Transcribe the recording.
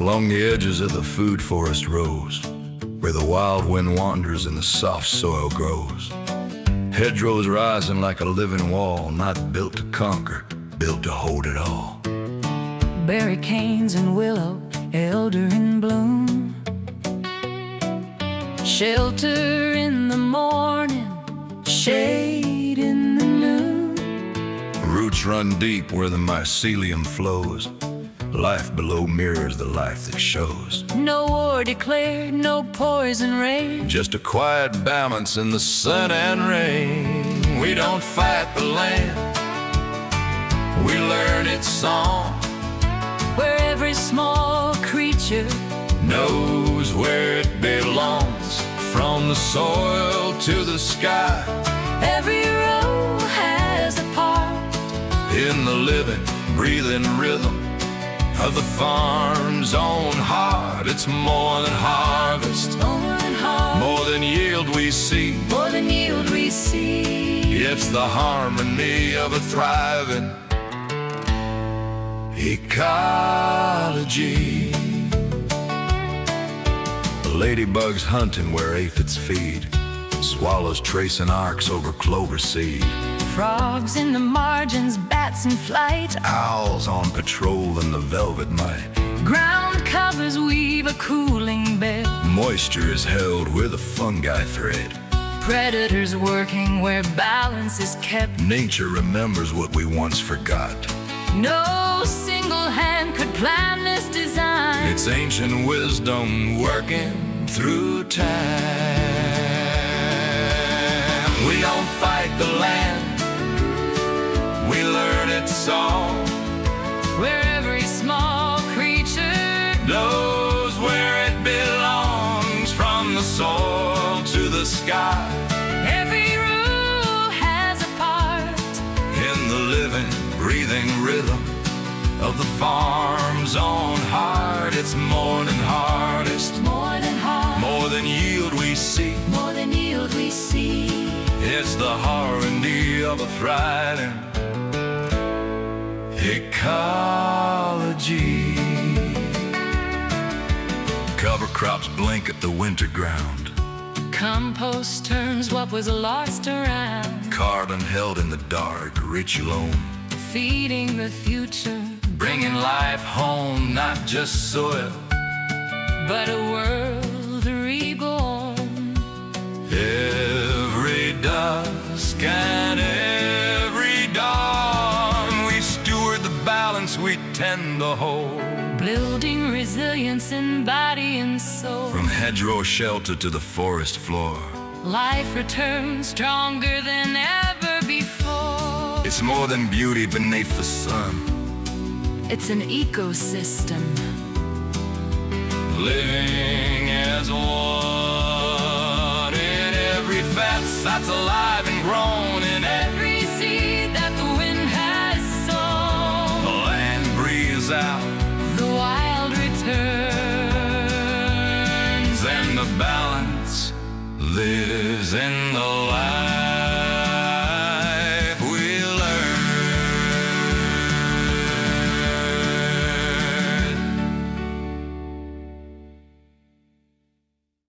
along the edges of the food forest rows, where the wild wind wanders and the soft soil grows. Hedgerows rising like a living wall, not built to conquer, built to hold it all. Berry canes and willow, elder in bloom, shelter in the morning, shade in the noon. Roots run deep where the mycelium flows. Life below mirrors the life that shows. No war declared, no poison rage, Just a quiet balance in the sun and rain. We don't fight the land, we learn its song, where every small creature knows where it belongs. From the soil to the sky, every row has a part in the living, breathing rhythm of the farm's own heart. It's more than harvest, more than yield we see. more than yield we see. It's the harmony of a thriving ecology. Ladybugs hunting where aphids feed, swallows tracing arcs over clover seed, Frogs in the margins, bats in flight, owls on patrol in the velvet night. ground covers weave a cooling bed, Moisture is held where the fungi thread. predators working where balance is kept. Nature remembers what we once forgot. No single hand could plan this design. It's ancient wisdom working through time. We don't fight the land, we learn its song, where every small creature knows where it belongs. From the soil to the sky, every rule has a part in the living, breathing rhythm of the farm's own heart. It's more than harvest, more than harm, more than yield we see. more than yield we see. It's the harmony of a thriving ecology. Cover crops blink at the winter ground, Compost turns what was lost around, carbon held in the dark, rich loam, feeding the future, bringing life home, not just soil, but a world reborn. every dusk and every dawn. We steward the balance, we tend the whole. Building resilience in body and soul. From hedgerow shelter to the forest floor, Life returns stronger than ever before. it's more than beauty beneath the sun. It's an ecosystem, Living as one in every fat that's alive and grown, in every seed that the wind has sown. the land breathes out, The wild returns, and the balance lives in the land.